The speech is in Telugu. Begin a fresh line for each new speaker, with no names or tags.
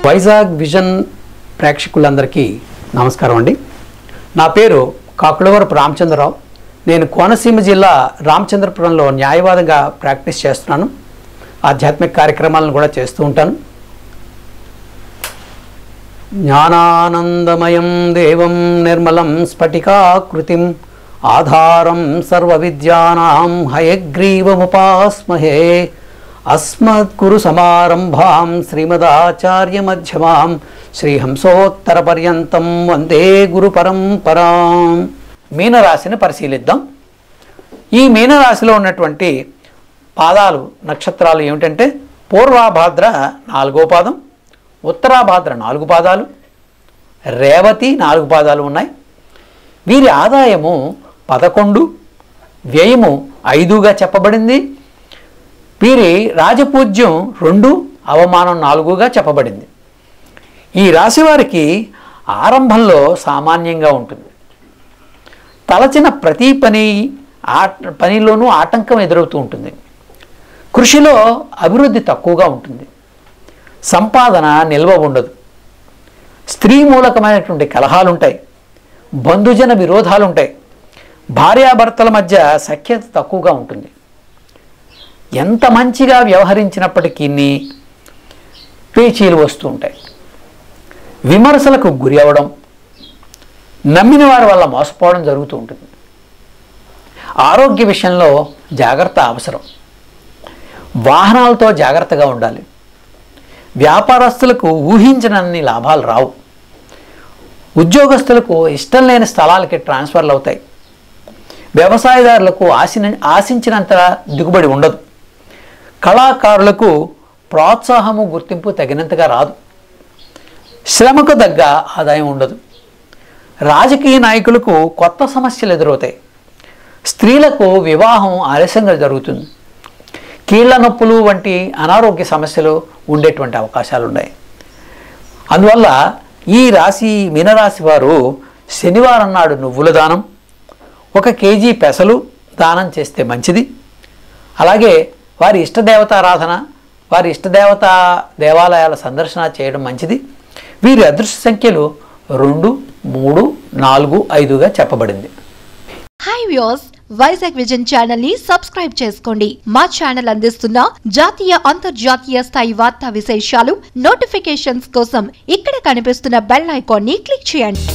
వైజాగ్ విజన్ ప్రేక్షకులందరికీ నమస్కారం అండి. నా పేరు కాకులవరపు రామచంద్రరావు. నేను కోనసీమ జిల్లా రామచంద్రపురంలో న్యాయవాదంగా ప్రాక్టీస్ చేస్తున్నాను. ఆధ్యాత్మిక కార్యక్రమాలను కూడా చేస్తూ ఉంటాను. జ్ఞానానందమయం దేవం నిర్మలం స్ఫటికాకృతిం ఆధారం సర్వ విద్యానాం హయగ్రీవముపాస్మహే. అస్మద్గురు సమారంభాం శ్రీమదాచార్య మధ్యమాం శ్రీహంసోత్తర పర్యంతం వందే గురు పరంపరాం. మీనరాశిని పరిశీలిద్దాం. ఈ మీనరాశిలో ఉన్నటువంటి పాదాలు, నక్షత్రాలు ఏమిటంటే పూర్వాభాద్ర 4వ పాదం, ఉత్తరాభాద్ర 4 పాదాలు, రేవతి 4 పాదాలు ఉన్నాయి. వీరి ఆదాయము 11, వ్యయము 5గా చెప్పబడింది. వీరి రాజపూజ్యం 2, అవమానం 4గా చెప్పబడింది. ఈ రాశి వారికి ఆరంభంలో సామాన్యంగా ఉంటుంది. తలచిన ప్రతి పనిలోనూ ఆటంకం ఎదురవుతూ ఉంటుంది. కృషిలో అభివృద్ధి తక్కువగా ఉంటుంది. సంపాదన నిల్వ ఉండదు. స్త్రీ మూలకమైనటువంటి కలహాలు ఉంటాయి. బంధుజన విరోధాలు ఉంటాయి. భార్యాభర్తల మధ్య సఖ్యత తక్కువగా ఉంటుంది. ఎంత మంచిగా వ్యవహరించినప్పటికీ పేచీలు వస్తూ ఉంటాయి. విమర్శలకు గురి అవ్వడం, నమ్మిన వారి వల్ల మోసపోవడం జరుగుతూ ఉంటుంది. ఆరోగ్య విషయంలో జాగ్రత్త అవసరం. వాహనాలతో జాగ్రత్తగా ఉండాలి. వ్యాపారస్తులకు ఊహించనన్ని లాభాలు రావు. ఉద్యోగస్తులకు ఇష్టం లేని స్థలాలకి ట్రాన్స్ఫర్లు అవుతాయి. వ్యవసాయదారులకు ఆశించినంత దిగుబడి ఉండదు. కళాకారులకు ప్రోత్సాహము, గుర్తింపు తగినంతగా రాదు. శ్రమకు తగ్గ ఆదాయం ఉండదు. రాజకీయ నాయకులకు కొత్త సమస్యలు ఎదురవుతాయి. స్త్రీలకు వివాహం ఆలస్యంగా జరుగుతుంది. కీళ్ల నొప్పులు వంటి అనారోగ్య సమస్యలు ఉండేటువంటి అవకాశాలు ఉన్నాయి. అందువల్ల ఈ రాశి మీనరాశి వారు శనివారం నాడు నువ్వుల దానం, 1 కేజీ పెసలు దానం చేస్తే మంచిది. అలాగే వారి ఇష్టదేవతారాధన, వారి ఇష్టదేవత దేవాలయాల సందర్శన చేయడం మంచిది. వీరి అదృష్ట సంఖ్యలు 2, 3, 4, 5గా చెప్పబడింది.
Hi viewers, Vizag vision channel ని సబ్స్క్రైబ్ చేసుకోండి. మా ఛానల్ అందిస్తున్న జాతీయ అంతర్జాతీయ స్థాయి వార్తా విశేషాలు, నోటిఫికేషన్స్ కోసం ఇక్కడ కనిపిస్తున్న బెల్ ఐకాన్ ని క్లిక్ చేయండి.